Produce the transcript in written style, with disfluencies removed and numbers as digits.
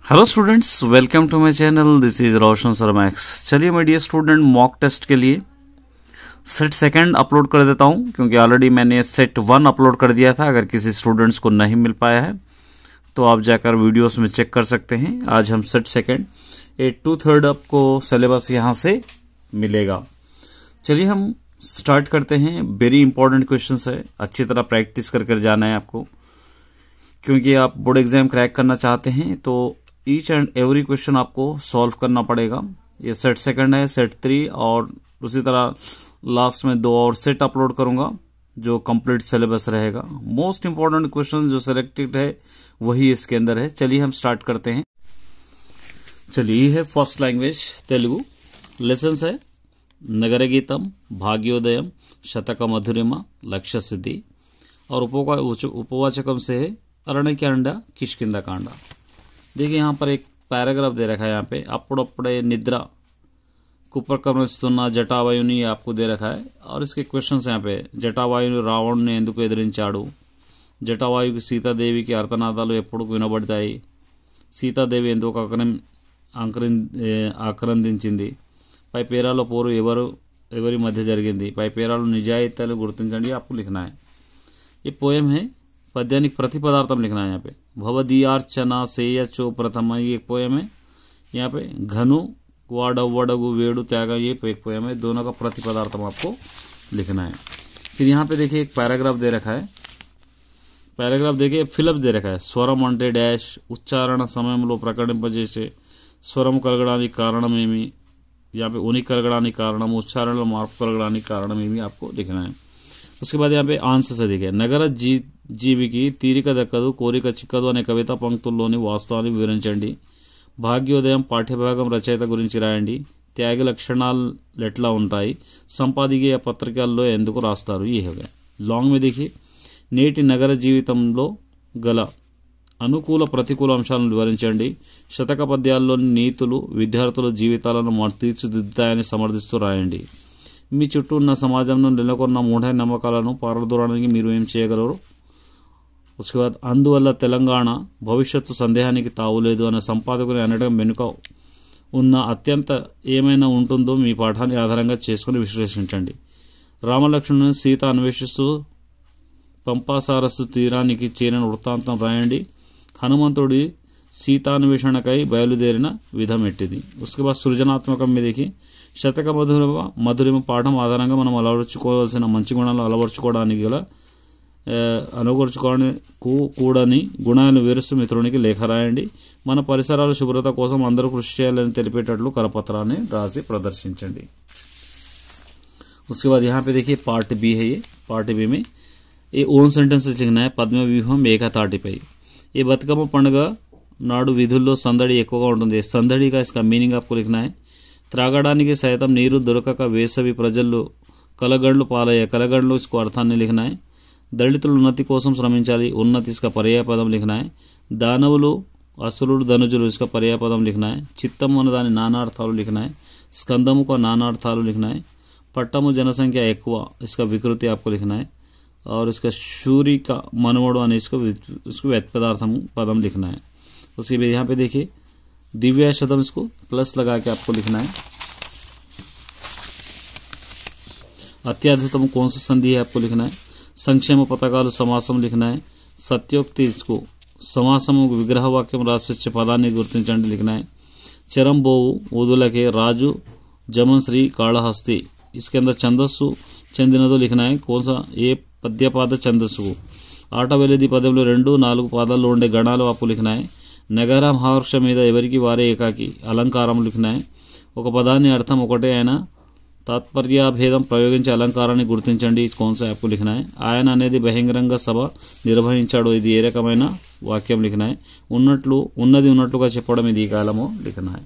Hello students, welcome to my channel. This is Roshan sir Max. चलिए my dear student, mock test के लिए set second upload कर देता हूं, क्योंकि ऑलरेडी मैंने सेट 1 अपलोड कर दिया था। अगर किसी स्टूडेंट्स को नहीं मिल पाया है तो आप जाकर वीडियोस में चेक कर सकते हैं। आज हम सेट सेकंड 2/3 आपको सिलेबस यहां से मिलेगा। चलिए हम स्टार्ट करते हैं। वेरी इंपॉर्टेंट क्वेश्चंस है, अच्छी तरह प्रैक्टिस कर जाना है आपको, क्योंकि आप बोर्ड एग्जाम क्रैक करना चाहते हैं तो ईच एंड एवरी क्वेश्चन आपको सॉल्व करना पड़ेगा। ये सेट सेकंड है, सेट 3 और उसी तरह लास्ट में 2 और सेट अपलोड करूंगा जो कंप्लीट सिलेबस रहेगा। मोस्ट इंपॉर्टेंट क्वेश्चन जो सिलेक्टेड है वही इसके अंदर है। चलिए हम स्टार्ट करते हैं। चलिए, ये है फर्स्ट लैंग्वेज तेलुगु। लेसन्स है नगर गीतम, भाग्योदयम, शतक मधुरिमा, लक्ष्य सिद्धि और उपवाचकम से है अरण्यकांड, किष्किंधा कांड। देखिए यहाँ पर एक पैराग्राफ दे रखा है। यहाँ पे अప్పుడప్పుడే निद्रा కుపర్కమిస్తున్న జటావాయుని आपको दे रखा है और इसके क्वेश्चंस यहाँ पे జటావాయుని రావణుని ఎందుకు ఎదిరించాడు, జటావాయుకి సీతాదేవికి అర్ధనాదాలు ఎప్పుడు వినబడతాయి, సీతాదేవి ఎందుకు ఆక్రందించింది, పై పేరాలో పోరు ఎవరి మధ్య జరిగింది, పై పేరాలో నిజాయితీలు గుర్తించండి, आपको लिखना है। ये पोएम है, पद्यानिक प्रतिपदार्थम लिखना है। यहाँ पे भवदीयार्चना सेयचो प्रथम, ये एक पोएम है। यहाँ पे घनु वाडवडगु वेडु त्याग, ये एक पोएम है। दोनों का प्रतिपदार्थम आपको लिखना है। फिर यहाँ पे देखिए एक पैराग्राफ दे रखा है। पैराग्राफ देखिए फिलअप दे रखा है। स्वरम अंटे डैश उच्चारण समयंलो ప్రకటింపజేసే స్వరం కలగడానికి కారణం ఏమి, यहाँ पे उन्हीं కలగడానికి కారణం, उच्चारण మార్పు కలగడానికి కారణం ఏమి, आपको लिखना है। उसके बाद यहाँ पे आंसर से देखिए నగర జీవికి తీరిక దక్కదు, కోరిక చిక్కదు అనే కవిత పంక్తుల్లోని వాస్తవాన్ని వివరించండి, భాగ్యోదయం పాఠ్యభాగం రచయిత గురించి రాయండి, త్యాగి లక్షణాలు ఎట్లా ఉంటాయి, సంపాదకీయ పత్రికల్లో ఎందుకు రాస్తారు, ये हो गया। लॉन्ग में देखिए నేటి నగర జీవితంలో గల అనుకూల ప్రతికూల అంశాలను వివరించండి, శతక పద్యాల్లోని నీతులు విద్యార్థుల జీవితాలను తీర్చిదిద్దుతాయని సమర్థిస్తూ రాయండి, మీ చుట్టూ ఉన్న సమాజంలో నెలకొన్న మూఢ నమ్మకాలను పారదోలడానికి మీరు ఏం చేయగలరు। उसके बाद అందువల్ల తెలంగాణ భవిష్యత్తు సందేహానికి తావులేదు అనే సంపాదకుని అనడం వెనుక ఉన్న అత్యంత ఏమైనా ఉంటుందో మీ పాఠాన్ని ఆధారంగా చేసుకుని విశ్లేషించండి, రామలక్ష్మణుని సీత అన్వేషిస్తూ పంపాసారస్సు తీరానికి చేరిన వృత్తాంతం రాయండి, హనుమంతుడి సీతాన్వేషణకై బయలుదేరిన విధం ఎట్టిది। उसके बाद సృజనాత్మకం మీద देखिए శతక మధురిమ పాఠం ఆధారంగా మనం అలవర్చుకోవాల్సిన మంచి గుణాలు అలవర్చుకోవడానికి గల కూడని గుణాలను వివరిస్తూ మిత్రునికి లేఖ రాయండి, మన పరిసరాల శుభ్రత కోసం అందరూ కృషి చేయాలని తెలిపేటట్లు కరపత్రాన్ని రాసి ప్రదర్శించండి। उसके बाद यहाँ पे देखिए पार्ट बी है। ये पार्ट बी में ये ओन सेंटेंसेस लिखना है। పద్మ వ్యూహం ఏకతాటిపై, ये బతుకమ్మ పండుగ నాడు విధుల్లో సందడి ఎక్కువగా ఉంటుంది, సందడిగా इसका मीनिंग आपको लिखना है। త్రాగడానికి సైతం నీరు దొరకక వేసవి ప్రజలు కలగండ్లు పాలయ్యే, కలగండ్లు इसको అర్థాన్ని लिखना है। దళితులు ఉన్నతి కోసం శ్రమించాలి, ఉన్నతి इसका పర్యాయపదం लिखना है। దానవులు అసురుడు ధనుజులు इसका పర్యాయపదం लिखना है। చిత్తము అన్న దాని నానార్థాలు लिखना है। స్కందము का నానార్థాలు लिखना है। పట్టము जनसंख्या ఎక్కువ इसका विकृति आपको लिखना है। और इसका शूरी का मनवड़ो अने इसको व्युत्पदार्थम पदम लिखना है। उसके बाद यहाँ पे देखिए दिव्या शतम, इसको प्लस लगा के आपको लिखना है। अत्याद्भुतम कौन सा संधि है आपको लिखना है। संक्षेम पथकालु समासम लिखना है। सत्योक्ति, इसको समासम विग्रह वाक्यम रासिच्य पदाన్ని గుర్తించండి लिखना है। चरम बोवु ఊదులకే రాజు जमन श्री काళహస్తి, इसके अंदर छंदस्सु చెందినదో लिखना है। कौन सा ये పద్యపాద ఛందస్సు। ఆట వెలిది పదంలో 2-4 పాదాల్లో ఉండే గణాలు आपको लिखना है। నగర మహావృక్ష మీద ఎవరికి వారే ఏకాకి, అలంకారం लिखना है। ఒక పదాన్ని అర్థం ఒకటే అయినా తాత్పర్యాభేదం ప్రయోగించే అలంకారాన్ని గుర్తించండి, कौन सा आपको लिखना है। ఆయన అనేది బహిరంగ సభ నిర్వహించాడు, ఇది ఏ రకమైన వాక్యం लिखना है। ఉన్నది ఉన్నట్లుగా చెప్పడం, ఇది ఈ కాలము लिखना है।